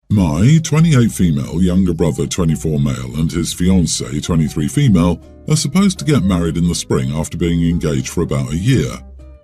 My 28 female younger brother 24 male and his fiancée 23 female are supposed to get married in the spring after being engaged for about a year.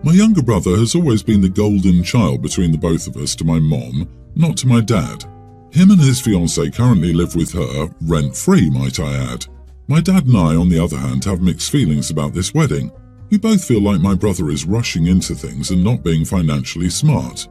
My younger brother has always been the golden child between the both of us to my mom, not to my dad. Him and his fiancée currently live with her, rent-free might I add. My dad and I, on the other hand, have mixed feelings about this wedding. We both feel like my brother is rushing into things and not being financially smart.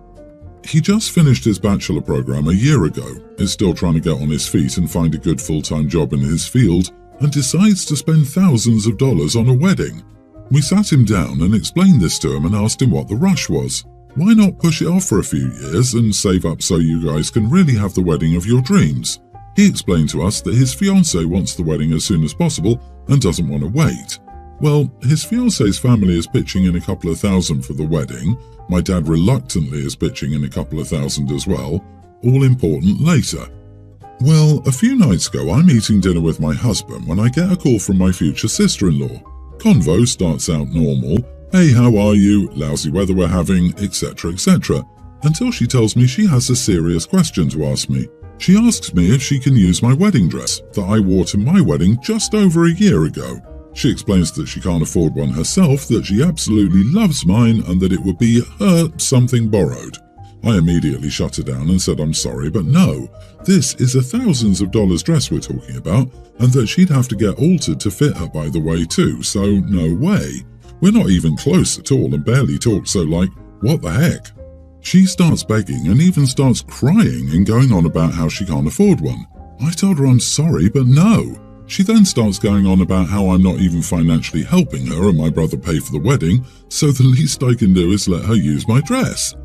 He just finished his bachelor program a year ago, is still trying to get on his feet and find a good full-time job in his field, and decides to spend thousands of dollars on a wedding. We sat him down and explained this to him and asked him what the rush was. Why not push it off for a few years and save up so you guys can really have the wedding of your dreams? He explained to us that his fiancée wants the wedding as soon as possible and doesn't want to wait. Well, his fiancée's family is pitching in a couple of thousand for the wedding. My dad reluctantly is pitching in a couple of thousand as well. All important later. Well, a few nights ago I'm eating dinner with my husband when I get a call from my future sister-in-law. Convo starts out normal. Hey, how are you? Lousy weather we're having, etc, etc. Until she tells me she has a serious question to ask me. She asks me if she can use my wedding dress that I wore to my wedding just over a year ago. She explains that she can't afford one herself, that she absolutely loves mine, and that it would be her something borrowed. I immediately shut her down and said I'm sorry, but no, this is a thousands of dollars dress we're talking about, and that she'd have to get altered to fit her by the way too, so no way. We're not even close at all and barely talk, so like, what the heck? She starts begging and even starts crying and going on about how she can't afford one. I told her I'm sorry, but no. She then starts going on about how I'm not even financially helping her and my brother pay for the wedding, so the least I can do is let her use my dress.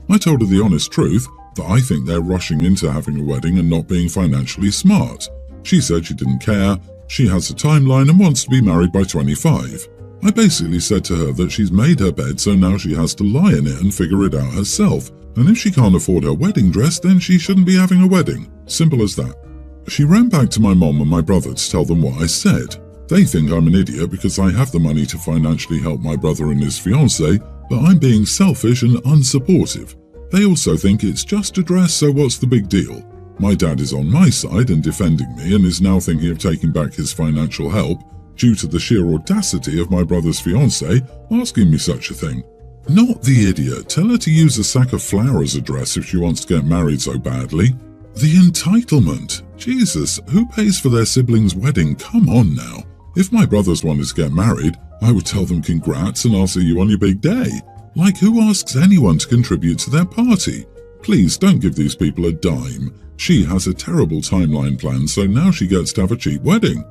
I told her the honest truth, that I think they're rushing into having a wedding and not being financially smart. She said she didn't care, she has a timeline and wants to be married by 25. I basically said to her that she's made her bed, so now she has to lie in it and figure it out herself, and if she can't afford her wedding dress, then she shouldn't be having a wedding. Simple as that. She ran back to my mom and my brother to tell them what I said. They think I'm an idiot because I have the money to financially help my brother and his fiancée, but I'm being selfish and unsupportive. They also think it's just a dress, so what's the big deal? My dad is on my side and defending me and is now thinking of taking back his financial help due to the sheer audacity of my brother's fiancée asking me such a thing. Not the idiot. Tell her to use a sack of flour as a dress if she wants to get married so badly. The entitlement. Jesus, who pays for their siblings' wedding? Come on now. If my brothers wanted to get married, I would tell them congrats and I'll see you on your big day. Like, who asks anyone to contribute to their party? Please don't give these people a dime. She has a terrible timeline planned, so now she gets to have a cheap wedding.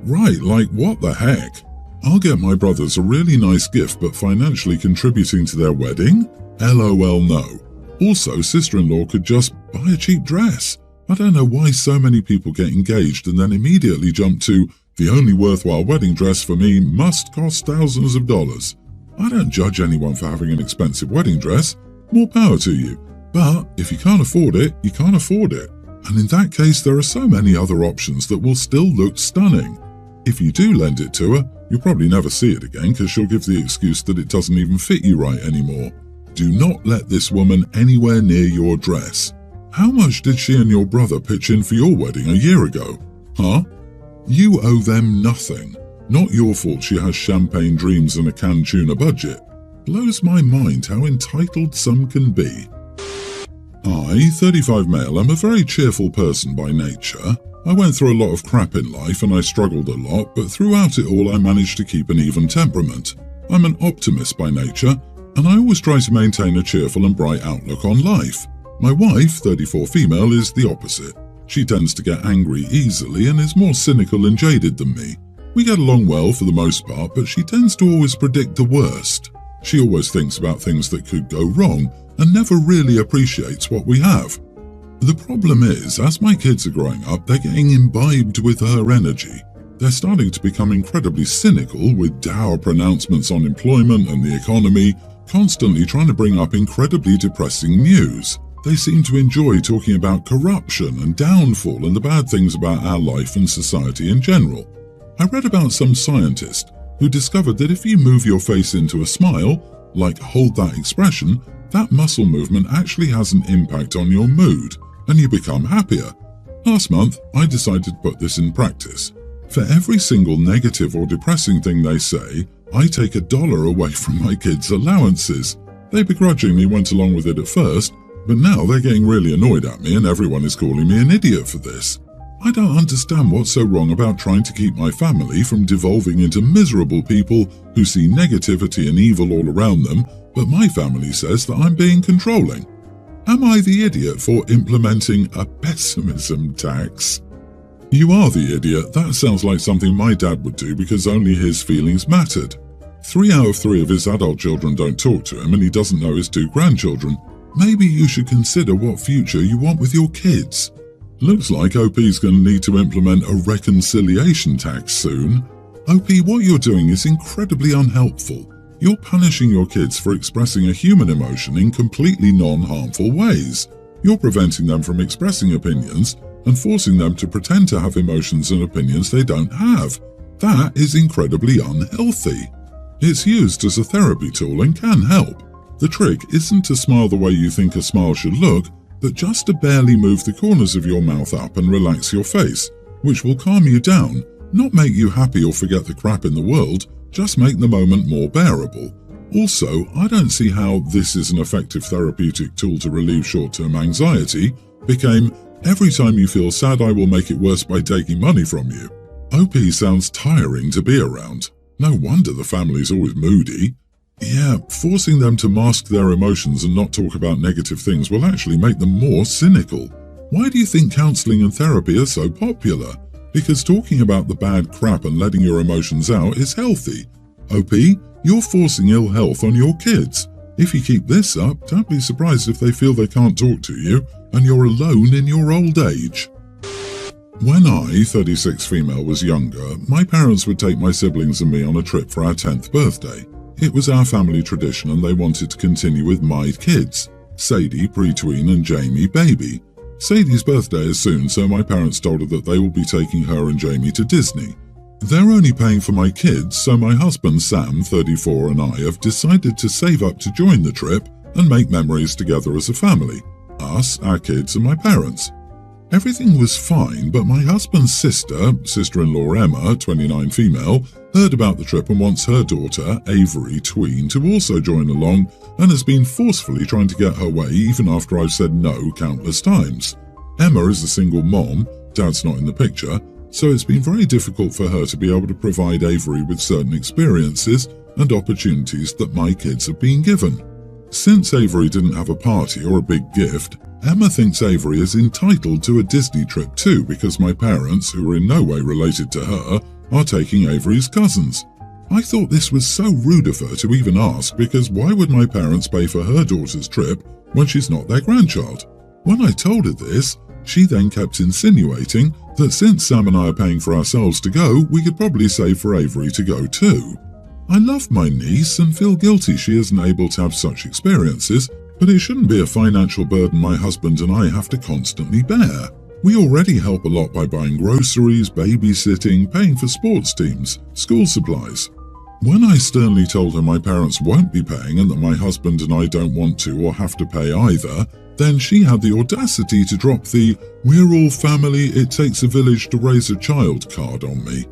Right, like what the heck? I'll get my brothers a really nice gift, but financially contributing to their wedding? LOL no. Also, sister-in-law could just buy a cheap dress. I don't know why so many people get engaged and then immediately jump to, the only worthwhile wedding dress for me must cost thousands of dollars. I don't judge anyone for having an expensive wedding dress. More power to you. But if you can't afford it, you can't afford it. And in that case, there are so many other options that will still look stunning. If you do lend it to her, you'll probably never see it again because she'll give the excuse that it doesn't even fit you right anymore. Do not let this woman anywhere near your dress. How much did she and your brother pitch in for your wedding a year ago? Huh? You owe them nothing. Not your fault she has champagne dreams and a canned tuna budget. Blows my mind how entitled some can be. I, 35 male, am a very cheerful person by nature. I went through a lot of crap in life and I struggled a lot, but throughout it all I managed to keep an even temperament. I'm an optimist by nature, and I always try to maintain a cheerful and bright outlook on life. My wife, 34 female, is the opposite. She tends to get angry easily and is more cynical and jaded than me. We get along well for the most part, but she tends to always predict the worst. She always thinks about things that could go wrong and never really appreciates what we have. The problem is, as my kids are growing up, they're getting imbibed with her energy. They're starting to become incredibly cynical with dour pronouncements on employment and the economy, constantly trying to bring up incredibly depressing news. They seem to enjoy talking about corruption and downfall and the bad things about our life and society in general. I read about some scientist who discovered that if you move your face into a smile, like hold that expression, that muscle movement actually has an impact on your mood, and you become happier. Last month, I decided to put this in practice. For every single negative or depressing thing they say, I take $1 away from my kids' allowances. They begrudgingly went along with it at first, but now they're getting really annoyed at me and everyone is calling me an idiot for this. I don't understand what's so wrong about trying to keep my family from devolving into miserable people who see negativity and evil all around them, but my family says that I'm being controlling. Am I the idiot for implementing a pessimism tax? You are the idiot. That sounds like something my dad would do because only his feelings mattered. 3 out of 3 of his adult children don't talk to him and he doesn't know his 2 grandchildren. Maybe you should consider what future you want with your kids. Looks like OP's going to need to implement a reconciliation tax soon. OP, what you're doing is incredibly unhelpful. You're punishing your kids for expressing a human emotion in completely non-harmful ways. You're preventing them from expressing opinions and forcing them to pretend to have emotions and opinions they don't have. That is incredibly unhealthy. It's used as a therapy tool and can help. The trick isn't to smile the way you think a smile should look, but just to barely move the corners of your mouth up and relax your face, which will calm you down, not make you happy or forget the crap in the world, just make the moment more bearable. Also, I don't see how "this is an effective therapeutic tool to relieve short-term anxiety" became "every time you feel sad I will make it worse by taking money from you." OP sounds tiring to be around. No wonder the family's always moody. Yeah, forcing them to mask their emotions and not talk about negative things will actually make them more cynical. Why do you think counseling and therapy are so popular? Because talking about the bad crap and letting your emotions out is healthy. OP, you're forcing ill health on your kids. If you keep this up, don't be surprised if they feel they can't talk to you and you're alone in your old age. When I, 36 female, was younger, my parents would take my siblings and me on a trip for our 10th birthday. It was our family tradition and they wanted to continue with my kids, Sadie, pre-tween, and Jamie, baby. Sadie's birthday is soon, so my parents told her that they will be taking her and Jamie to Disney. They're only paying for my kids, so my husband Sam, 34, and I have decided to save up to join the trip and make memories together as a family. Us, our kids, and my parents. Everything was fine, but my husband's sister-in-law Emma, 29 female, heard about the trip and wants her daughter, Avery, tween, to also join along and has been forcefully trying to get her way even after I've said no countless times. Emma is a single mom, dad's not in the picture, so it's been very difficult for her to be able to provide Avery with certain experiences and opportunities that my kids have been given. Since Avery didn't have a party or a big gift, Emma thinks Avery is entitled to a Disney trip too because my parents, who are in no way related to her, are taking Avery's cousins. I thought this was so rude of her to even ask because why would my parents pay for her daughter's trip when she's not their grandchild? When I told her this, she then kept insinuating that since Sam and I are paying for ourselves to go, we could probably save for Avery to go too. I love my niece and feel guilty she isn't able to have such experiences, but it shouldn't be a financial burden my husband and I have to constantly bear. We already help a lot by buying groceries, babysitting, paying for sports teams, school supplies. When I sternly told her my parents won't be paying and that my husband and I don't want to or have to pay either, then she had the audacity to drop the "we're all family, it takes a village to raise a child" card on me.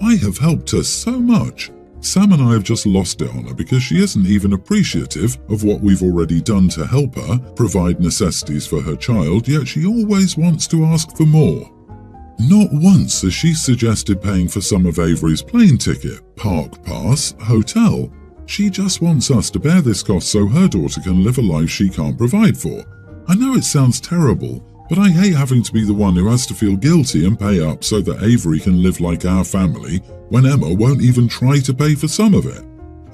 I have helped her so much. Sam and I have just lost it on her because she isn't even appreciative of what we've already done to help her provide necessities for her child, yet she always wants to ask for more. Not once has she suggested paying for some of Avery's plane ticket, park pass, hotel. She just wants us to bear this cost so her daughter can live a life she can't provide for. I know it sounds terrible, but I hate having to be the one who has to feel guilty and pay up so that Avery can live like our family when Emma won't even try to pay for some of it.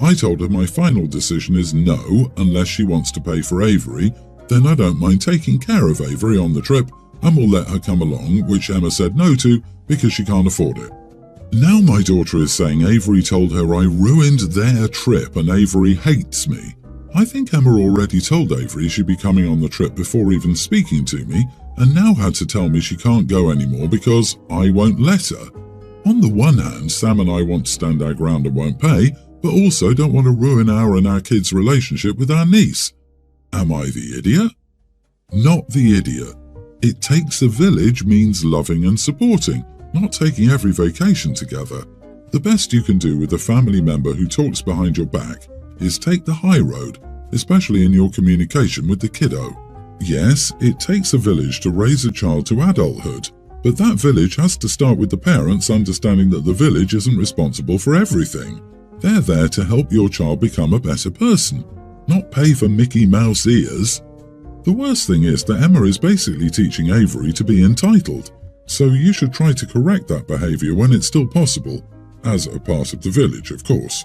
I told her my final decision is no, unless she wants to pay for Avery, then I don't mind taking care of Avery on the trip and will let her come along, which Emma said no to because she can't afford it. Now my daughter is saying Avery told her I ruined their trip and Avery hates me. I think Emma already told Avery she'd be coming on the trip before even speaking to me, and now had to tell me she can't go anymore because I won't let her. On the one hand, Sam and I want to stand our ground and won't pay, but also don't want to ruin our and our kids' relationship with our niece. Am I the idiot? Not the idiot. It takes a village means loving and supporting, not taking every vacation together. The best you can do with a family member who talks behind your back is take the high road, especially in your communication with the kiddo. Yes, it takes a village to raise a child to adulthood, but that village has to start with the parents understanding that the village isn't responsible for everything. They're there to help your child become a better person, not pay for Mickey Mouse ears. The worst thing is that Emma is basically teaching Avery to be entitled, so you should try to correct that behavior when it's still possible, as a part of the village, of course.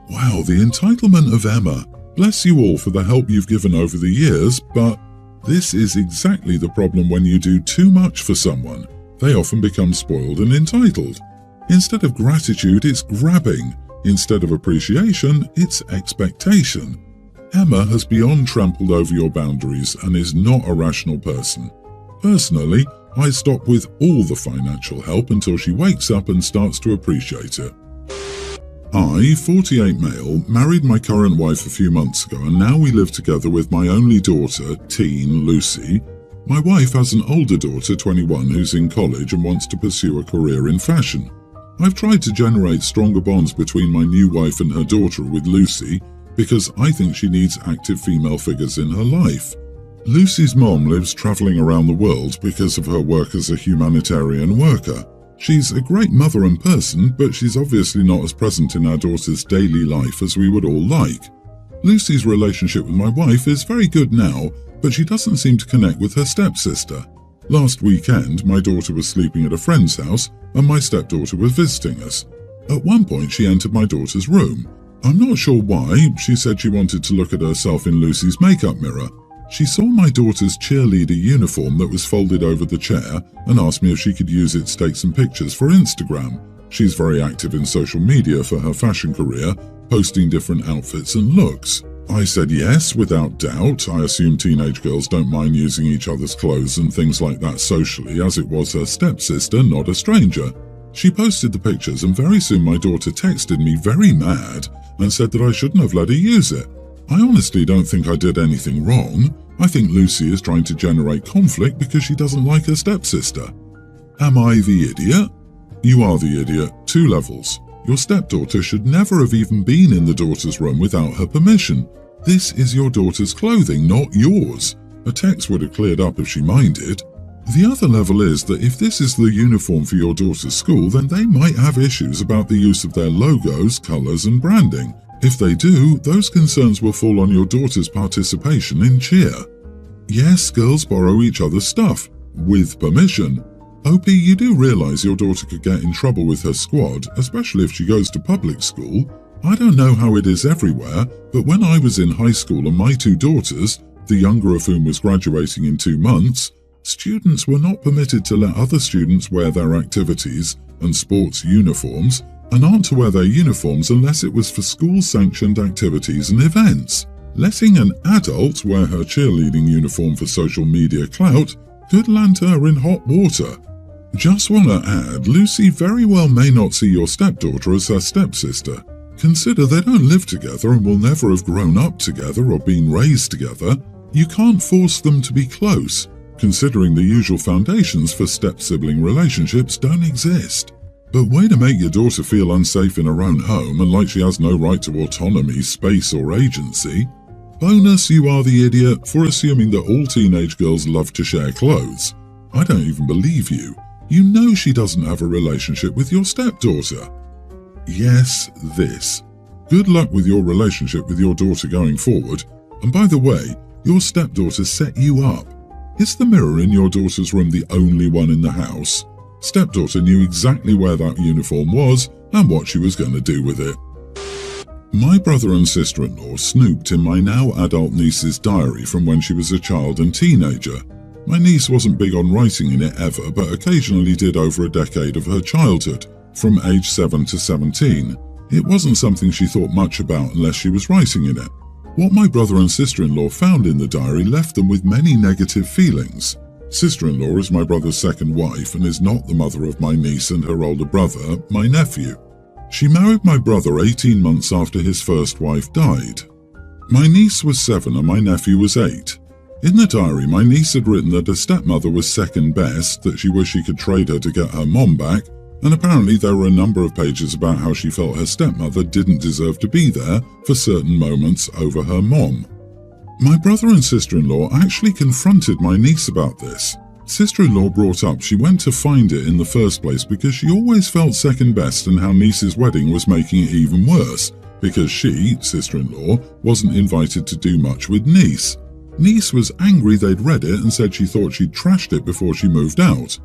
Wow, the entitlement of Emma. Bless you all for the help you've given over the years, but this is exactly the problem when you do too much for someone. They often become spoiled and entitled. Instead of gratitude, it's grabbing. Instead of appreciation, it's expectation. Emma has beyond trampled over your boundaries and is not a rational person. Personally, I stop with all the financial help until she wakes up and starts to appreciate it. I, 48 male, married my current wife a few months ago and now we live together with my only daughter, teen Lucy. My wife has an older daughter, 21, who's in college and wants to pursue a career in fashion. I've tried to generate stronger bonds between my new wife and her daughter with Lucy because I think she needs active female figures in her life. Lucy's mom lives traveling around the world because of her work as a humanitarian worker. She's a great mother and person, but she's obviously not as present in our daughter's daily life as we would all like. Lucy's relationship with my wife is very good now, but she doesn't seem to connect with her stepsister. Last weekend, my daughter was sleeping at a friend's house and my stepdaughter was visiting us. At one point, she entered my daughter's room. I'm not sure why. She said she wanted to look at herself in Lucy's makeup mirror. She saw my daughter's cheerleader uniform that was folded over the chair and asked me if she could use it to take some pictures for Instagram. She's very active in social media for her fashion career, posting different outfits and looks. I said yes, without doubt. I assume teenage girls don't mind using each other's clothes and things like that socially, as it was her stepsister, not a stranger. She posted the pictures and very soon my daughter texted me very mad and said that I shouldn't have let her use it. I honestly don't think I did anything wrong. I think Lucy is trying to generate conflict because she doesn't like her stepsister. Am I the idiot? You are the idiot. 2 levels. Your stepdaughter should never have even been in the daughter's room without her permission. This is your daughter's clothing, not yours. A text would have cleared up if she minded. The other level is that if this is the uniform for your daughter's school, then they might have issues about the use of their logos, colours and branding. If they do, those concerns will fall on your daughter's participation in cheer. Yes, girls borrow each other's stuff, with permission. OP, you do realise your daughter could get in trouble with her squad, especially if she goes to public school. I don't know how it is everywhere, but when I was in high school and my 2 daughters, the younger of whom was graduating in 2 months, students were not permitted to let other students wear their activities and sports uniforms, and aren't to wear their uniforms unless it was for school-sanctioned activities and events. Letting an adult wear her cheerleading uniform for social media clout could land her in hot water. Just want to add, Lucy very well may not see your stepdaughter as her stepsister. Consider they don't live together and will never have grown up together or been raised together. You can't force them to be close, considering the usual foundations for step-sibling relationships don't exist. But way to make your daughter feel unsafe in her own home and like she has no right to autonomy, space or agency. Bonus, you are the idiot for assuming that all teenage girls love to share clothes. I don't even believe you. You know she doesn't have a relationship with your stepdaughter. Yes, this. Good luck with your relationship with your daughter going forward. And by the way, your stepdaughter set you up. Is the mirror in your daughter's room the only one in the house? Stepdaughter knew exactly where that uniform was and what she was going to do with it. My brother and sister-in-law snooped in my now adult niece's diary from when she was a child and teenager. My niece wasn't big on writing in it ever, but occasionally did over a decade of her childhood, from age 7 to 17. It wasn't something she thought much about unless she was writing in it. What my brother and sister-in-law found in the diary left them with many negative feelings. Sister-in-law is my brother's second wife and is not the mother of my niece and her older brother, my nephew. She married my brother 18 months after his first wife died. My niece was 7 and my nephew was 8. In the diary, my niece had written that her stepmother was second best, that she wished she could trade her to get her mom back, and apparently there were a number of pages about how she felt her stepmother didn't deserve to be there for certain moments over her mom. My brother and sister-in-law actually confronted my niece about this. Sister-in-law brought up she went to find it in the first place because she always felt second best and how niece's wedding was making it even worse because she, sister-in-law, wasn't invited to do much with niece. Niece was angry they'd read it and said she thought she'd trashed it before she moved out.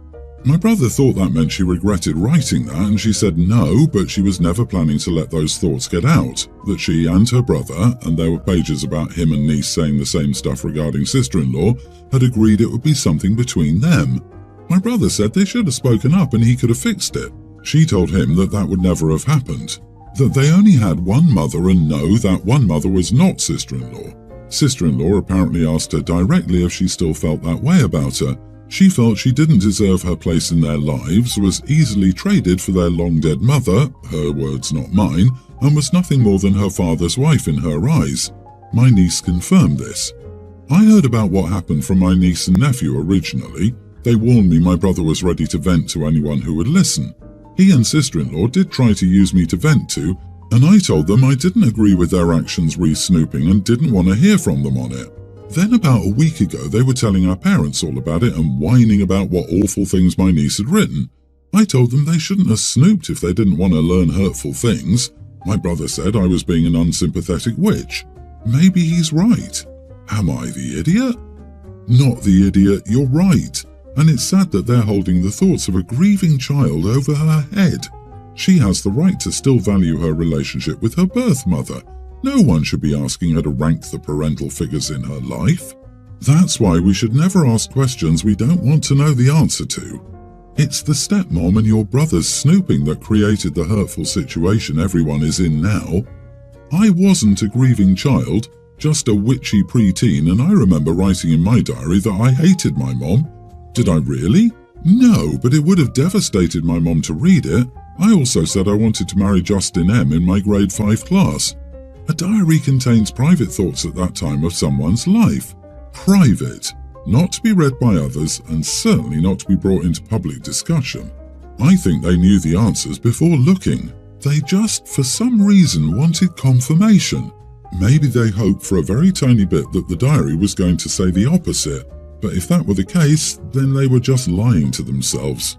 My brother thought that meant she regretted writing that, and she said no, but she was never planning to let those thoughts get out, that she and her brother, and there were pages about him and niece saying the same stuff regarding sister-in-law, had agreed it would be something between them. My brother said they should have spoken up and he could have fixed it. She told him that that would never have happened, that they only had one mother and no, that one mother was not sister-in-law. Sister-in-law apparently asked her directly if she still felt that way about her. She felt she didn't deserve her place in their lives, was easily traded for their long-dead mother, her words not mine, and was nothing more than her father's wife in her eyes. My niece confirmed this. I heard about what happened from my niece and nephew originally. They warned me my brother was ready to vent to anyone who would listen. He and sister-in-law did try to use me to vent to, and I told them I didn't agree with their actions re-snooping and didn't want to hear from them on it. Then about a week ago they were telling our parents all about it and whining about what awful things my niece had written. I told them they shouldn't have snooped if they didn't want to learn hurtful things. My brother said I was being an unsympathetic witch. Maybe he's right. Am I the idiot? Not the idiot, you're right. And it's sad that they're holding the thoughts of a grieving child over her head. She has the right to still value her relationship with her birth mother. No one should be asking her to rank the parental figures in her life. That's why we should never ask questions we don't want to know the answer to. It's the stepmom and your brother's snooping that created the hurtful situation everyone is in now. I wasn't a grieving child, just a witchy preteen, and I remember writing in my diary that I hated my mom. Did I really? No, but it would have devastated my mom to read it. I also said I wanted to marry Justin M. in my grade 5 class. A diary contains private thoughts at that time of someone's life. Private, not to be read by others and certainly not to be brought into public discussion. I think they knew the answers before looking. They just, for some reason, wanted confirmation. Maybe they hoped for a very tiny bit that the diary was going to say the opposite, but if that were the case, then they were just lying to themselves.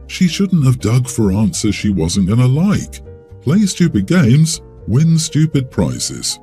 She shouldn't have dug for answers she wasn't going to like. Play stupid games, win stupid prizes.